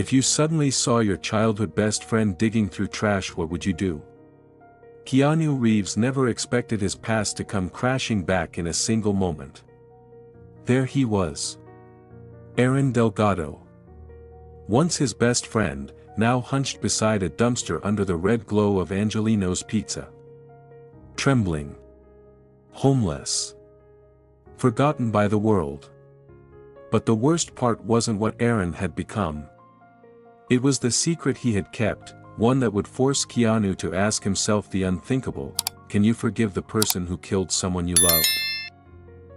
If you suddenly saw your childhood best friend digging through trash, what would you do? Keanu Reeves never expected his past to come crashing back in a single moment. There he was. Aaron Delgado. Once his best friend, now hunched beside a dumpster under the red glow of Angelino's Pizza. Trembling. Homeless. Forgotten by the world. But the worst part wasn't what Aaron had become. It was the secret he had kept, one that would force Keanu to ask himself the unthinkable: can you forgive the person who killed someone you loved?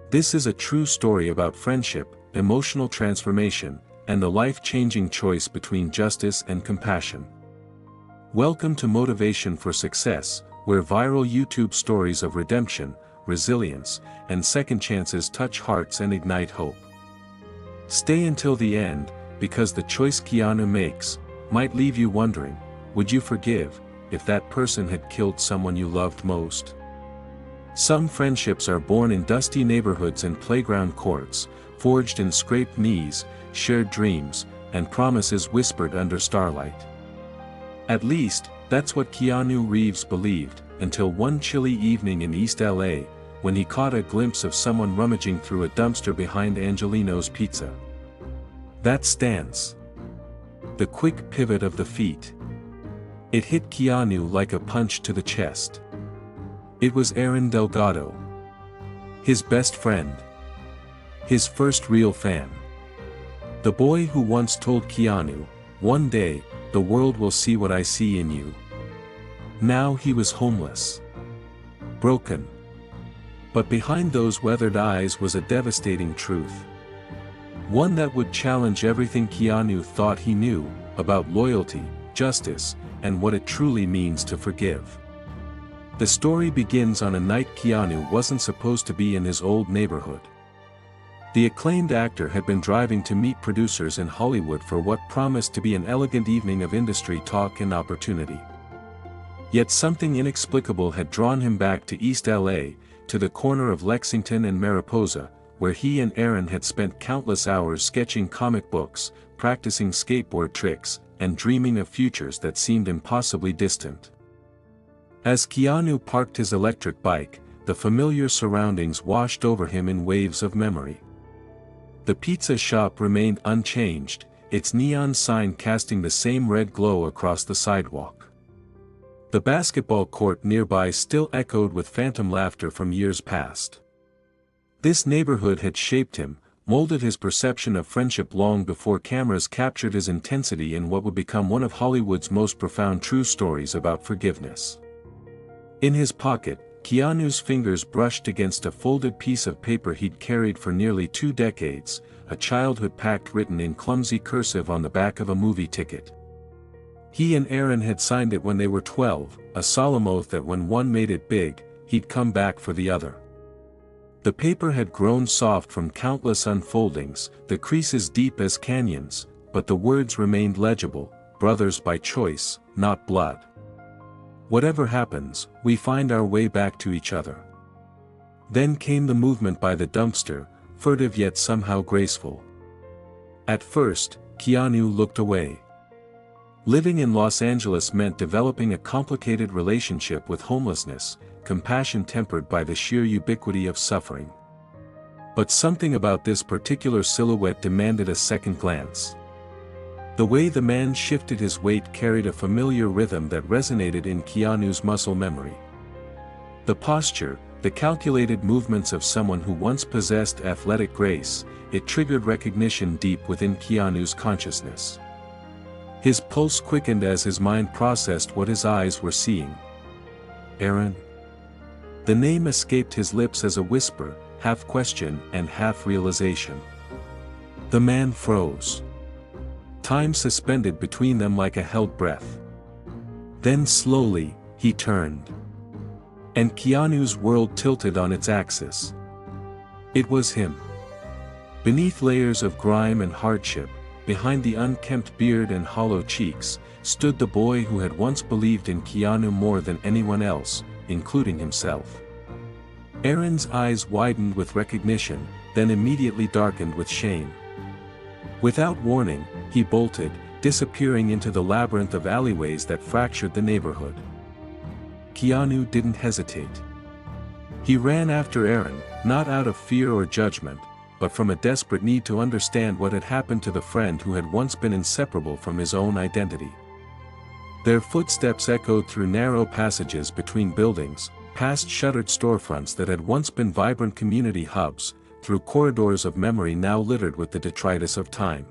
This is a true story about friendship, emotional transformation, and the life-changing choice between justice and compassion. Welcome to Motivation for Success, where viral YouTube stories of redemption, resilience, and second chances touch hearts and ignite hope. Stay until the end, because the choice Keanu makes might leave you wondering, would you forgive if that person had killed someone you loved most? Some friendships are born in dusty neighborhoods and playground courts, forged in scraped knees, shared dreams, and promises whispered under starlight. At least, that's what Keanu Reeves believed, until one chilly evening in East L.A., when he caught a glimpse of someone rummaging through a dumpster behind Angelino's Pizza. That stance. The quick pivot of the feet. It hit Keanu like a punch to the chest. It was Aaron Delgado. His best friend. His first real fan. The boy who once told Keanu, "One day, the world will see what I see in you." Now he was homeless. Broken. But behind those weathered eyes was a devastating truth. One that would challenge everything Keanu thought he knew about loyalty, justice, and what it truly means to forgive. The story begins on a night Keanu wasn't supposed to be in his old neighborhood. The acclaimed actor had been driving to meet producers in Hollywood for what promised to be an elegant evening of industry talk and opportunity. Yet something inexplicable had drawn him back to East L.A., to the corner of Lexington and Mariposa, where he and Aaron had spent countless hours sketching comic books, practicing skateboard tricks, and dreaming of futures that seemed impossibly distant. As Keanu parked his electric bike, the familiar surroundings washed over him in waves of memory. The pizza shop remained unchanged, its neon sign casting the same red glow across the sidewalk. The basketball court nearby still echoed with phantom laughter from years past. This neighborhood had shaped him, molded his perception of friendship long before cameras captured his intensity in what would become one of Hollywood's most profound true stories about forgiveness. In his pocket, Keanu's fingers brushed against a folded piece of paper he'd carried for nearly 2 decades, a childhood pact written in clumsy cursive on the back of a movie ticket. He and Aaron had signed it when they were 12, a solemn oath that when one made it big, he'd come back for the other. The paper had grown soft from countless unfoldings, the creases deep as canyons, but the words remained legible: brothers by choice, not blood. Whatever happens, we find our way back to each other. Then came the movement by the dumpster, furtive yet somehow graceful. At first, Keanu looked away. Living in Los Angeles meant developing a complicated relationship with homelessness, compassion tempered by the sheer ubiquity of suffering. But something about this particular silhouette demanded a second glance. The way the man shifted his weight carried a familiar rhythm that resonated in Keanu's muscle memory. The posture, the calculated movements of someone who once possessed athletic grace, it triggered recognition deep within Keanu's consciousness. His pulse quickened as his mind processed what his eyes were seeing. Aaron? The name escaped his lips as a whisper, half question and half realization. The man froze. Time suspended between them like a held breath. Then slowly, he turned. And Keanu's world tilted on its axis. It was him. Beneath layers of grime and hardship, behind the unkempt beard and hollow cheeks, stood the boy who had once believed in Keanu more than anyone else, including himself. Aaron's eyes widened with recognition, then immediately darkened with shame. Without warning, he bolted, disappearing into the labyrinth of alleyways that fractured the neighborhood. Keanu didn't hesitate. He ran after Aaron, not out of fear or judgment, but from a desperate need to understand what had happened to the friend who had once been inseparable from his own identity. Their footsteps echoed through narrow passages between buildings, past shuttered storefronts that had once been vibrant community hubs, through corridors of memory now littered with the detritus of time.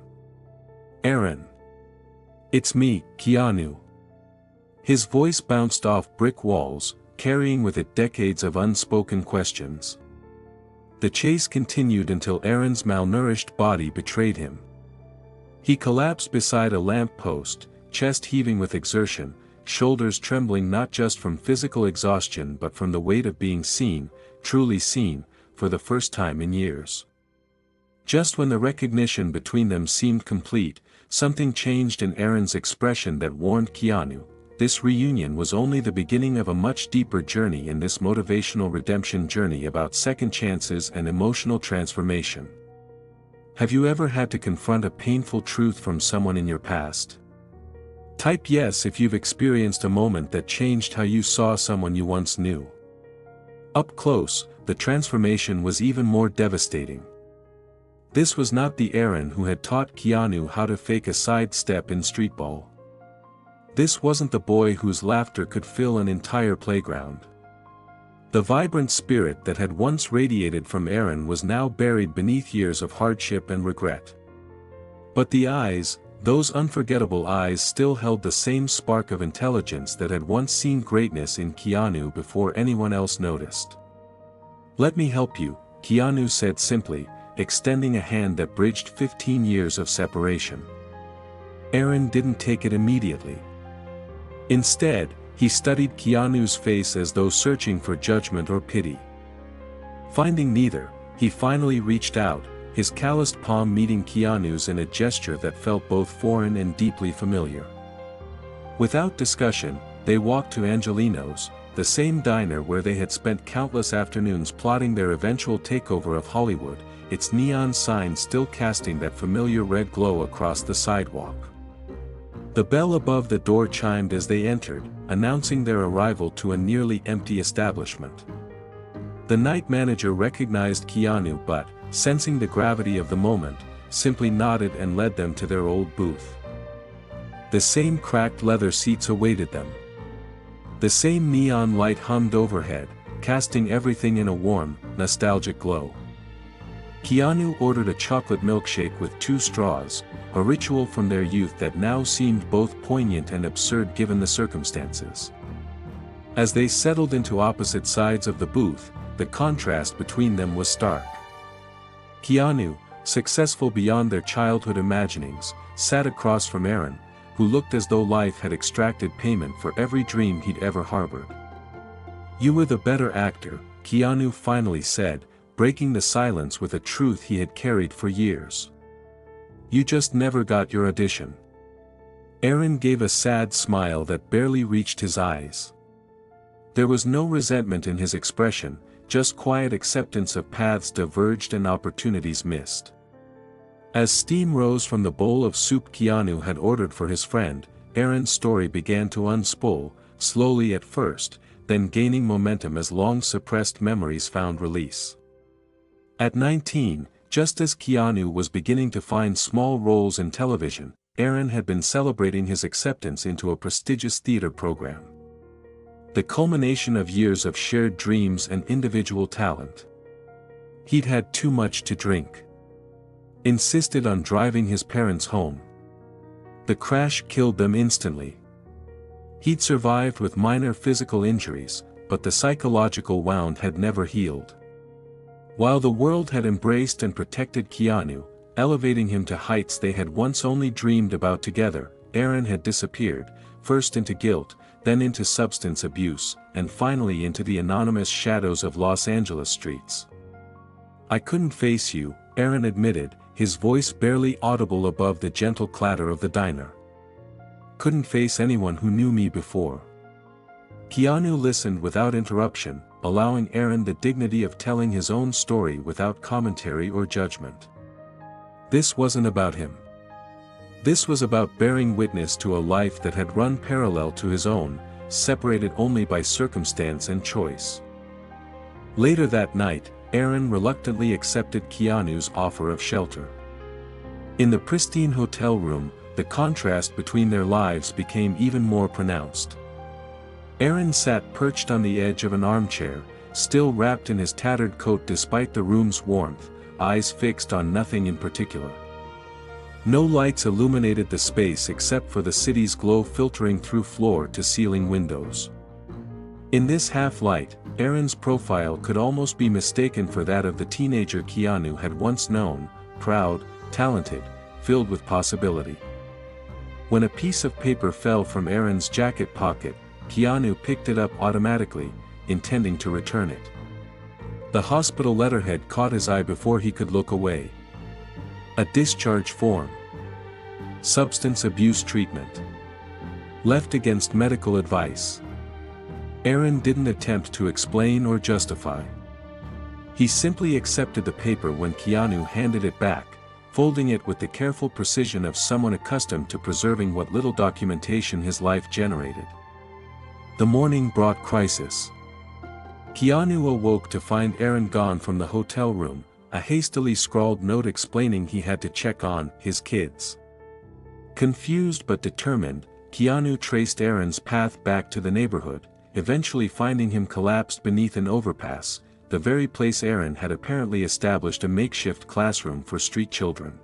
"Aaron. It's me, Keanu." His voice bounced off brick walls, carrying with it decades of unspoken questions. The chase continued until Aaron's malnourished body betrayed him. He collapsed beside a lamp post, chest heaving with exertion, shoulders trembling not just from physical exhaustion but from the weight of being seen, truly seen, for the first time in years. Just when the recognition between them seemed complete, something changed in Aaron's expression that warned Keanu. This reunion was only the beginning of a much deeper journey in this motivational redemption journey about second chances and emotional transformation. Have you ever had to confront a painful truth from someone in your past? Type yes if you've experienced a moment that changed how you saw someone you once knew. Up close, the transformation was even more devastating. This was not the Aaron who had taught Keanu how to fake a sidestep in streetball. This wasn't the boy whose laughter could fill an entire playground. The vibrant spirit that had once radiated from Aaron was now buried beneath years of hardship and regret. But the eyes, those unforgettable eyes, still held the same spark of intelligence that had once seen greatness in Keanu before anyone else noticed. "Let me help you," Keanu said simply, extending a hand that bridged 15 years of separation. Aaron didn't take it immediately. Instead, he studied Keanu's face as though searching for judgment or pity. Finding neither, he finally reached out, his calloused palm meeting Keanu's in a gesture that felt both foreign and deeply familiar. Without discussion, they walked to Angelino's, the same diner where they had spent countless afternoons plotting their eventual takeover of Hollywood, its neon sign still casting that familiar red glow across the sidewalk. The bell above the door chimed as they entered, announcing their arrival to a nearly empty establishment. The night manager recognized Keanu but, sensing the gravity of the moment, simply nodded and led them to their old booth. The same cracked leather seats awaited them. The same neon light hummed overhead, casting everything in a warm, nostalgic glow. Keanu ordered a chocolate milkshake with 2 straws, a ritual from their youth that now seemed both poignant and absurd given the circumstances. As they settled into opposite sides of the booth, the contrast between them was stark. Keanu, successful beyond their childhood imaginings, sat across from Aaron, who looked as though life had extracted payment for every dream he'd ever harbored. "You were the better actor," Keanu finally said, breaking the silence with a truth he had carried for years. "You just never got your audition." Aaron gave a sad smile that barely reached his eyes. There was no resentment in his expression, just quiet acceptance of paths diverged and opportunities missed. As steam rose from the bowl of soup Keanu had ordered for his friend, Aaron's story began to unspool, slowly at first, then gaining momentum as long-suppressed memories found release. At 19, just as Keanu was beginning to find small roles in television, Aaron had been celebrating his acceptance into a prestigious theater program. The culmination of years of shared dreams and individual talent. He'd had too much to drink. Insisted on driving his parents home. The crash killed them instantly. He'd survived with minor physical injuries, but the psychological wound had never healed. While the world had embraced and protected Keanu, elevating him to heights they had once only dreamed about together, Aaron had disappeared, first into guilt, then into substance abuse, and finally into the anonymous shadows of Los Angeles streets. "I couldn't face you," Aaron admitted, his voice barely audible above the gentle clatter of the diner. "Couldn't face anyone who knew me before." Keanu listened without interruption, allowing Aaron the dignity of telling his own story without commentary or judgment. This wasn't about him. This was about bearing witness to a life that had run parallel to his own, separated only by circumstance and choice. Later that night, Aaron reluctantly accepted Keanu's offer of shelter. In the pristine hotel room, the contrast between their lives became even more pronounced. Aaron sat perched on the edge of an armchair, still wrapped in his tattered coat despite the room's warmth, eyes fixed on nothing in particular. No lights illuminated the space except for the city's glow filtering through floor-to-ceiling windows. In this half-light, Aaron's profile could almost be mistaken for that of the teenager Keanu had once known, proud, talented, filled with possibility. When a piece of paper fell from Aaron's jacket pocket, Keanu picked it up automatically, intending to return it. The hospital letterhead caught his eye before he could look away. A discharge form. Substance abuse treatment. Left against medical advice. Aaron didn't attempt to explain or justify. He simply accepted the paper when Keanu handed it back, folding it with the careful precision of someone accustomed to preserving what little documentation his life generated. The morning brought crisis. Keanu awoke to find Aaron gone from the hotel room, a hastily scrawled note explaining he had to check on his kids. Confused but determined, Keanu traced Aaron's path back to the neighborhood, eventually finding him collapsed beneath an overpass, the very place Aaron had apparently established a makeshift classroom for street children.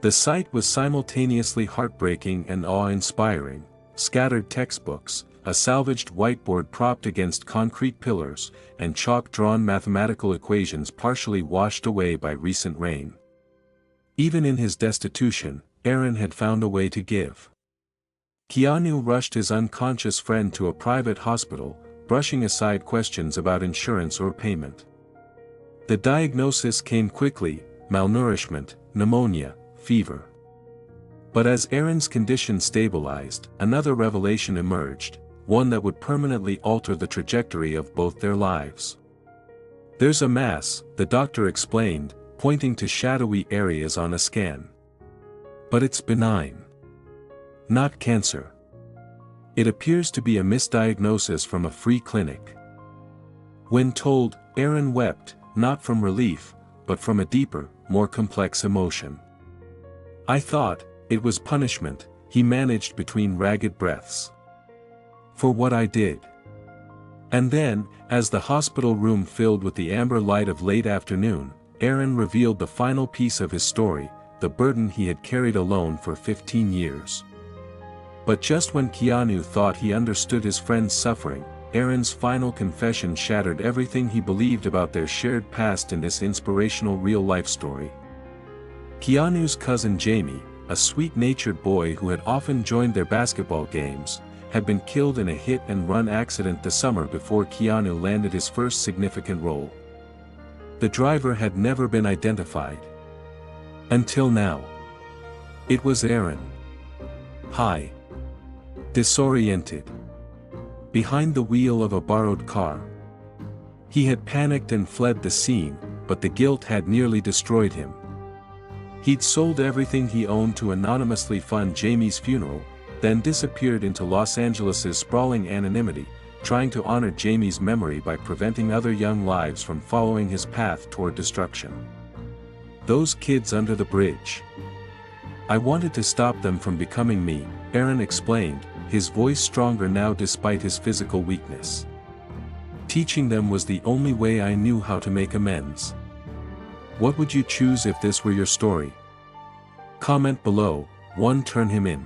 The sight was simultaneously heartbreaking and awe-inspiring: scattered textbooks, a salvaged whiteboard propped against concrete pillars, and chalk-drawn mathematical equations partially washed away by recent rain. Even in his destitution, Aaron had found a way to give. Keanu rushed his unconscious friend to a private hospital, brushing aside questions about insurance or payment. The diagnosis came quickly: malnourishment, pneumonia, fever. But as Aaron's condition stabilized, another revelation emerged, one that would permanently alter the trajectory of both their lives. "There's a mass," the doctor explained, pointing to shadowy areas on a scan. "But it's benign. Not cancer. It appears to be a misdiagnosis from a free clinic." When told, Aaron wept, not from relief, but from a deeper, more complex emotion. "I thought it was punishment," he managed between ragged breaths. "For what I did." And then, as the hospital room filled with the amber light of late afternoon, Aaron revealed the final piece of his story, the burden he had carried alone for 15 years. But just when Keanu thought he understood his friend's suffering, Aaron's final confession shattered everything he believed about their shared past in this inspirational real-life story. Keanu's cousin Jamie, a sweet-natured boy who had often joined their basketball games, had been killed in a hit-and-run accident the summer before Keanu landed his first significant role. The driver had never been identified. Until now. It was Aaron. High. Disoriented. Behind the wheel of a borrowed car. He had panicked and fled the scene, but the guilt had nearly destroyed him. He'd sold everything he owned to anonymously fund Jamie's funeral, then disappeared into Los Angeles' sprawling anonymity, trying to honor Jamie's memory by preventing other young lives from following his path toward destruction. "Those kids under the bridge. I wanted to stop them from becoming me," Aaron explained, his voice stronger now despite his physical weakness. "Teaching them was the only way I knew how to make amends." What would you choose if this were your story? Comment below. 1. Turn him in.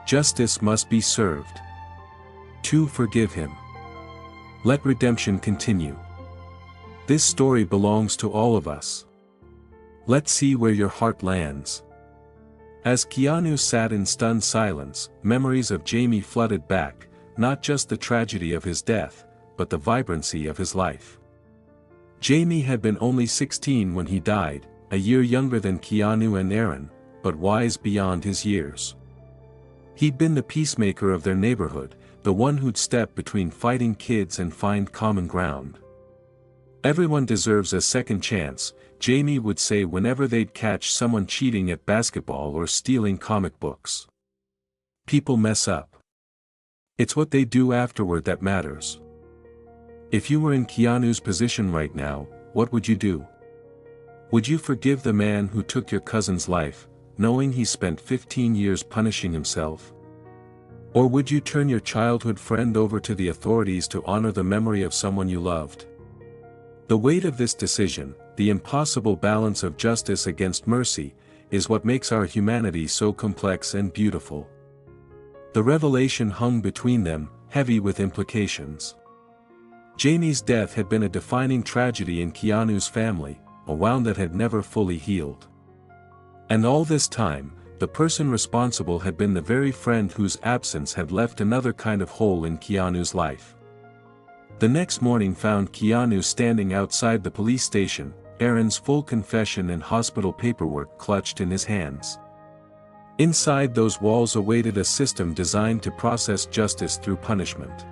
Justice must be served. 2. Forgive him. Let redemption continue. This story belongs to all of us. Let's see where your heart lands. As Keanu sat in stunned silence, memories of Jamie flooded back, not just the tragedy of his death, but the vibrancy of his life. Jamie had been only 16 when he died, a year younger than Keanu and Aaron, but wise beyond his years. He'd been the peacemaker of their neighborhood, the one who'd step between fighting kids and find common ground. Everyone deserves a second chance, Jamie would say whenever they'd catch someone cheating at basketball or stealing comic books. People mess up. It's what they do afterward that matters. If you were in Keanu's position right now, what would you do? Would you forgive the man who took your cousin's life, knowing he spent 15 years punishing himself? Or would you turn your childhood friend over to the authorities to honor the memory of someone you loved? The weight of this decision, the impossible balance of justice against mercy, is what makes our humanity so complex and beautiful. The revelation hung between them, heavy with implications. Jamie's death had been a defining tragedy in Keanu's family, a wound that had never fully healed. And all this time, the person responsible had been the very friend whose absence had left another kind of hole in Keanu's life. The next morning found Keanu standing outside the police station, Aaron's full confession and hospital paperwork clutched in his hands. Inside those walls awaited a system designed to process justice through punishment.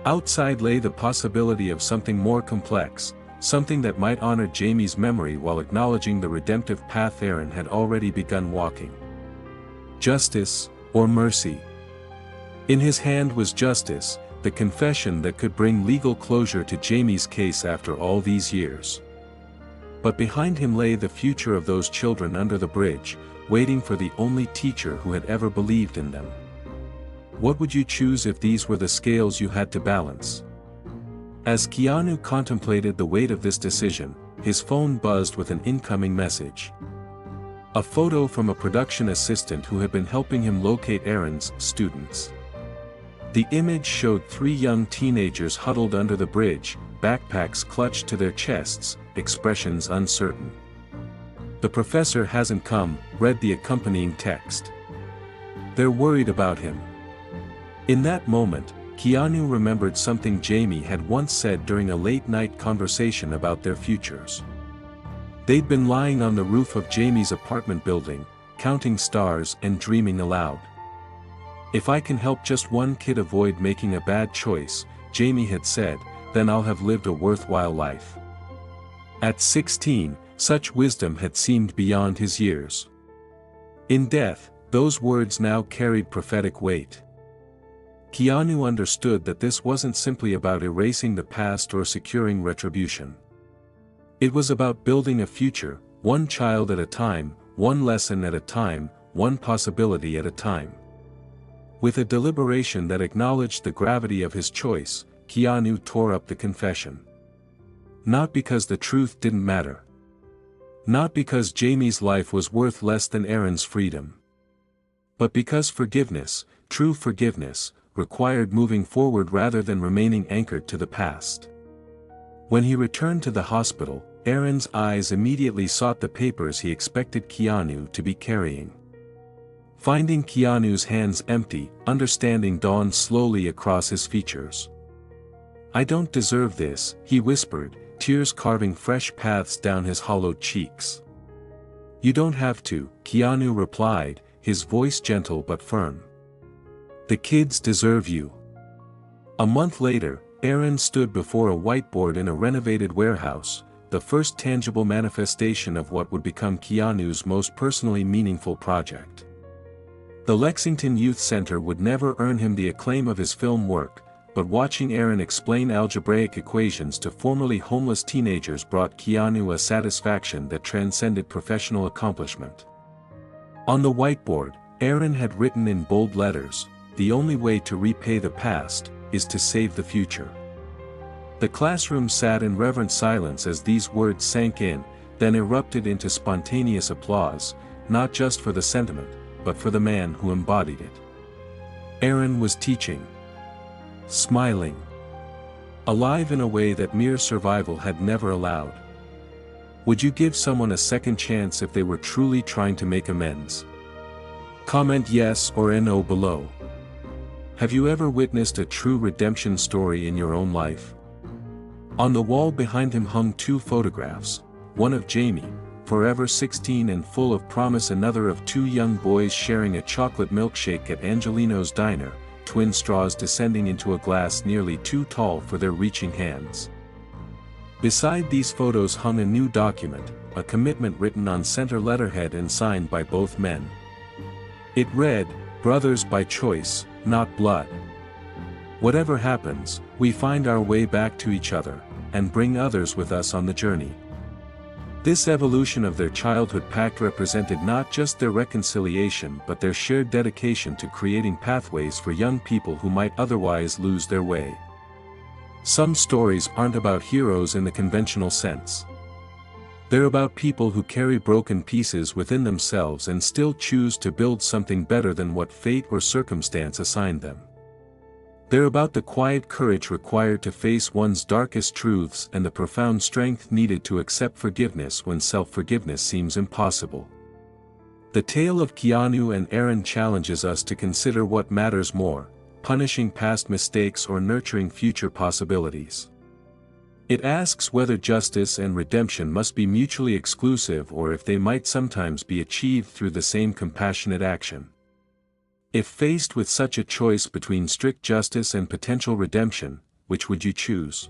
Outside lay the possibility of something more complex, something that might honor Jamie's memory while acknowledging the redemptive path Aaron had already begun walking. Justice, or mercy? In his hand was justice, the confession that could bring legal closure to Jamie's case after all these years. But behind him lay the future of those children under the bridge, waiting for the only teacher who had ever believed in them. What would you choose if these were the scales you had to balance? As Keanu contemplated the weight of this decision, his phone buzzed with an incoming message. A photo from a production assistant who had been helping him locate Aaron's students. The image showed 3 young teenagers huddled under the bridge, backpacks clutched to their chests, expressions uncertain. "The professor hasn't come," read the accompanying text. "They're worried about him." In that moment, Keanu remembered something Jamie had once said during a late-night conversation about their futures. They'd been lying on the roof of Jamie's apartment building, counting stars and dreaming aloud. "If I can help just one kid avoid making a bad choice," Jamie had said, "then I'll have lived a worthwhile life." At 16, such wisdom had seemed beyond his years. In death, those words now carried prophetic weight. Keanu understood that this wasn't simply about erasing the past or securing retribution. It was about building a future, one child at a time, one lesson at a time, one possibility at a time. With a deliberation that acknowledged the gravity of his choice, Keanu tore up the confession. Not because the truth didn't matter. Not because Jamie's life was worth less than Aaron's freedom. But because forgiveness, true forgiveness, required moving forward rather than remaining anchored to the past. When he returned to the hospital, Aaron's eyes immediately sought the papers he expected Keanu to be carrying. Finding Keanu's hands empty, understanding dawned slowly across his features. "I don't deserve this," he whispered, tears carving fresh paths down his hollowed cheeks. "You don't have to," Keanu replied, his voice gentle but firm. "The kids deserve you." A month later, Aaron stood before a whiteboard in a renovated warehouse, the first tangible manifestation of what would become Keanu's most personally meaningful project. The Lexington Youth Center would never earn him the acclaim of his film work, but watching Aaron explain algebraic equations to formerly homeless teenagers brought Keanu a satisfaction that transcended professional accomplishment. On the whiteboard, Aaron had written in bold letters, "The only way to repay the past, is to save the future." The classroom sat in reverent silence as these words sank in, then erupted into spontaneous applause, not just for the sentiment, but for the man who embodied it. Aaron was teaching. Smiling. Alive in a way that mere survival had never allowed. Would you give someone a second chance if they were truly trying to make amends? Comment yes or no below. Have you ever witnessed a true redemption story in your own life? On the wall behind him hung 2 photographs, one of Jamie, forever 16 and full of promise, another of 2 young boys sharing a chocolate milkshake at Angelino's Diner, twin straws descending into a glass nearly too tall for their reaching hands. Beside these photos hung a new document, a commitment written on center letterhead and signed by both men. It read, "Brothers by choice, not blood. Whatever happens, we find our way back to each other, and bring others with us on the journey." This evolution of their childhood pact represented not just their reconciliation but their shared dedication to creating pathways for young people who might otherwise lose their way. Some stories aren't about heroes in the conventional sense. They're about people who carry broken pieces within themselves and still choose to build something better than what fate or circumstance assigned them. They're about the quiet courage required to face one's darkest truths and the profound strength needed to accept forgiveness when self-forgiveness seems impossible. The tale of Keanu and Aaron challenges us to consider what matters more, punishing past mistakes or nurturing future possibilities. It asks whether justice and redemption must be mutually exclusive or if they might sometimes be achieved through the same compassionate action. If faced with such a choice between strict justice and potential redemption, which would you choose?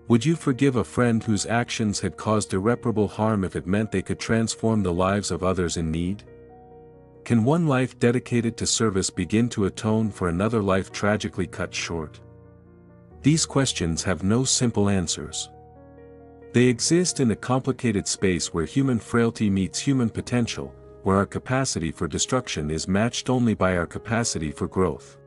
Would you forgive a friend whose actions had caused irreparable harm if it meant they could transform the lives of others in need? Can one life dedicated to service begin to atone for another life tragically cut short? These questions have no simple answers. They exist in a complicated space where human frailty meets human potential, where our capacity for destruction is matched only by our capacity for growth.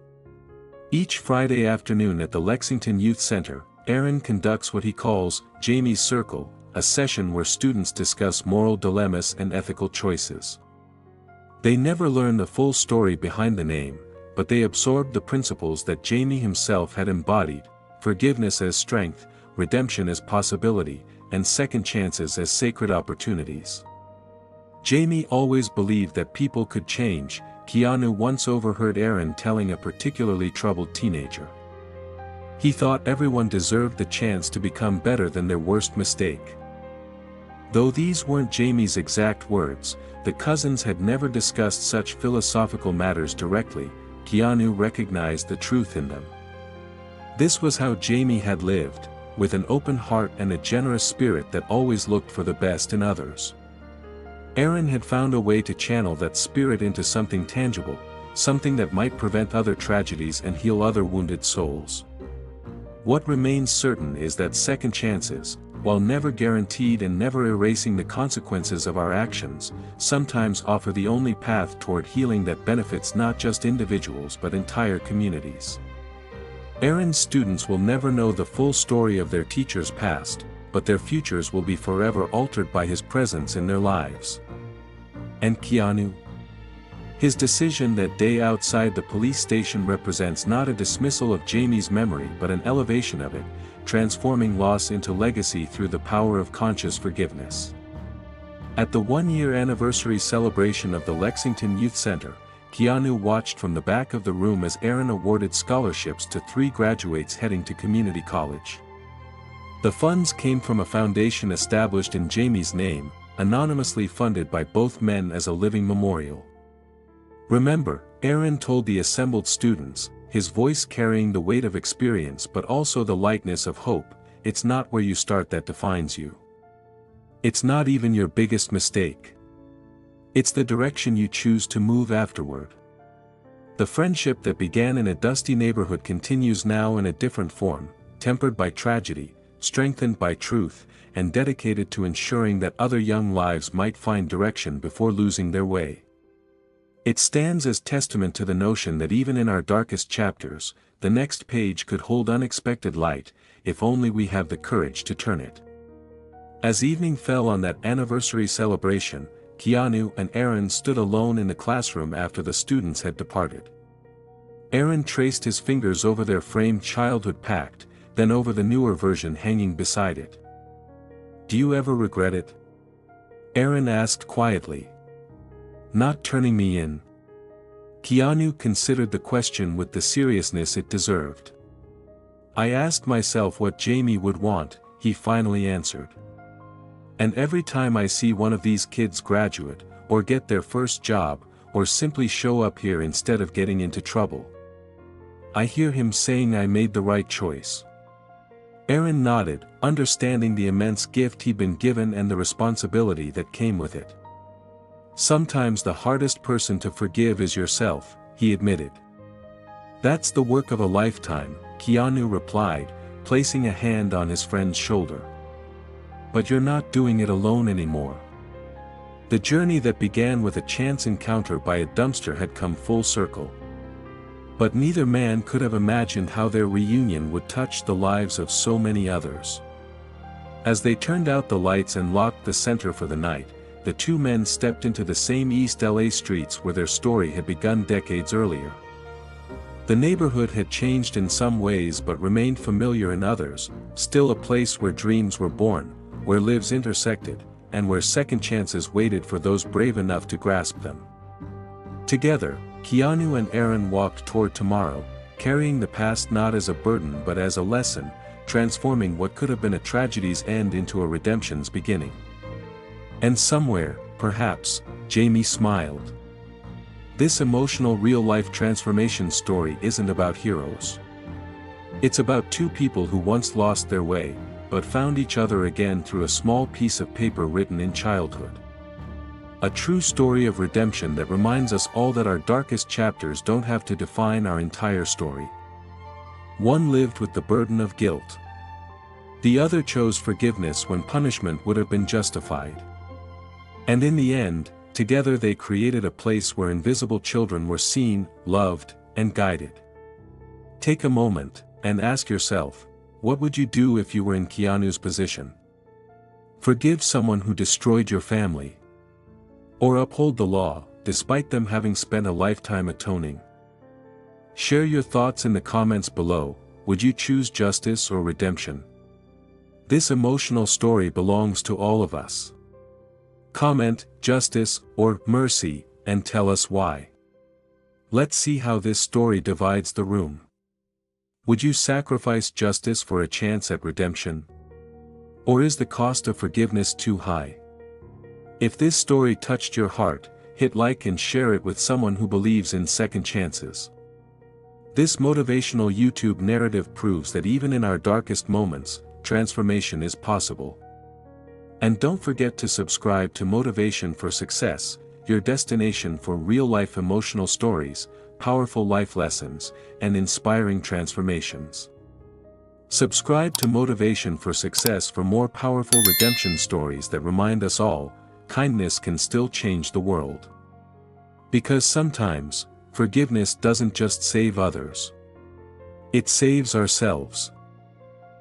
Each Friday afternoon at the Lexington Youth Center, Aaron conducts what he calls Jamie's Circle, a session where students discuss moral dilemmas and ethical choices. They never learn the full story behind the name, but they absorb the principles that Jamie himself had embodied: forgiveness as strength, redemption as possibility, and second chances as sacred opportunities. Jamie always believed that people could change, Keanu once overheard Aaron telling a particularly troubled teenager. He thought everyone deserved the chance to become better than their worst mistake. Though these weren't Jamie's exact words, the cousins had never discussed such philosophical matters directly. Keanu recognized the truth in them. This was how Jamie had lived, with an open heart and a generous spirit that always looked for the best in others. Aaron had found a way to channel that spirit into something tangible, something that might prevent other tragedies and heal other wounded souls. What remains certain is that second chances, while never guaranteed and never erasing the consequences of our actions, sometimes offer the only path toward healing that benefits not just individuals but entire communities. Aaron's students will never know the full story of their teacher's past, but their futures will be forever altered by his presence in their lives. And Keanu? His decision that day outside the police station represents not a dismissal of Jamie's memory but an elevation of it, transforming loss into legacy through the power of conscious forgiveness. At the one-year anniversary celebration of the Lexington Youth Center, Keanu watched from the back of the room as Aaron awarded scholarships to 3 graduates heading to community college. The funds came from a foundation established in Jamie's name, anonymously funded by both men as a living memorial. "Remember," Aaron told the assembled students, his voice carrying the weight of experience but also the lightness of hope, "it's not where you start that defines you. It's not even your biggest mistake. It's the direction you choose to move afterward." The friendship that began in a dusty neighborhood continues now in a different form, tempered by tragedy, strengthened by truth, and dedicated to ensuring that other young lives might find direction before losing their way. It stands as testament to the notion that even in our darkest chapters, the next page could hold unexpected light, if only we have the courage to turn it. As evening fell on that anniversary celebration, Keanu and Aaron stood alone in the classroom after the students had departed. Aaron traced his fingers over their framed childhood pact, then over the newer version hanging beside it. "Do you ever regret it?" Aaron asked quietly. "Not turning me in?" Keanu considered the question with the seriousness it deserved. "I asked myself what Jamie would want," he finally answered. "And every time I see one of these kids graduate, or get their first job, or simply show up here instead of getting into trouble, I hear him saying I made the right choice. Aaron nodded, understanding the immense gift he'd been given and the responsibility that came with it. Sometimes the hardest person to forgive is yourself, he admitted. That's the work of a lifetime, Keanu replied, placing a hand on his friend's shoulder. But you're not doing it alone anymore. The journey that began with a chance encounter by a dumpster had come full circle. But neither man could have imagined how their reunion would touch the lives of so many others. As they turned out the lights and locked the center for the night, the two men stepped into the same East L.A. streets where their story had begun decades earlier. The neighborhood had changed in some ways but remained familiar in others, still a place where dreams were born, where lives intersected, and where second chances waited for those brave enough to grasp them. Together, Keanu and Aaron walked toward tomorrow, carrying the past not as a burden but as a lesson, transforming what could have been a tragedy's end into a redemption's beginning. And somewhere, perhaps, Jamie smiled. This emotional real-life transformation story isn't about heroes. It's about two people who once lost their way, but found each other again through a small piece of paper written in childhood. A true story of redemption that reminds us all that our darkest chapters don't have to define our entire story. One lived with the burden of guilt. The other chose forgiveness when punishment would have been justified. And in the end, together they created a place where invisible children were seen, loved, and guided. Take a moment, and ask yourself, what would you do if you were in Keanu's position? Forgive someone who destroyed your family? Or uphold the law, despite them having spent a lifetime atoning? Share your thoughts in the comments below. Would you choose justice or redemption? This emotional story belongs to all of us. Comment, justice, or mercy, and tell us why. Let's see how this story divides the room. Would you sacrifice justice for a chance at redemption? Or is the cost of forgiveness too high? If this story touched your heart, hit like and share it with someone who believes in second chances. This motivational YouTube narrative proves that even in our darkest moments, transformation is possible. And don't forget to subscribe to Motivation for Success, your destination for real-life emotional stories, powerful life lessons, and inspiring transformations. Subscribe to Motivation for Success for more powerful redemption stories that remind us all, kindness can still change the world. Because sometimes, forgiveness doesn't just save others. It saves ourselves.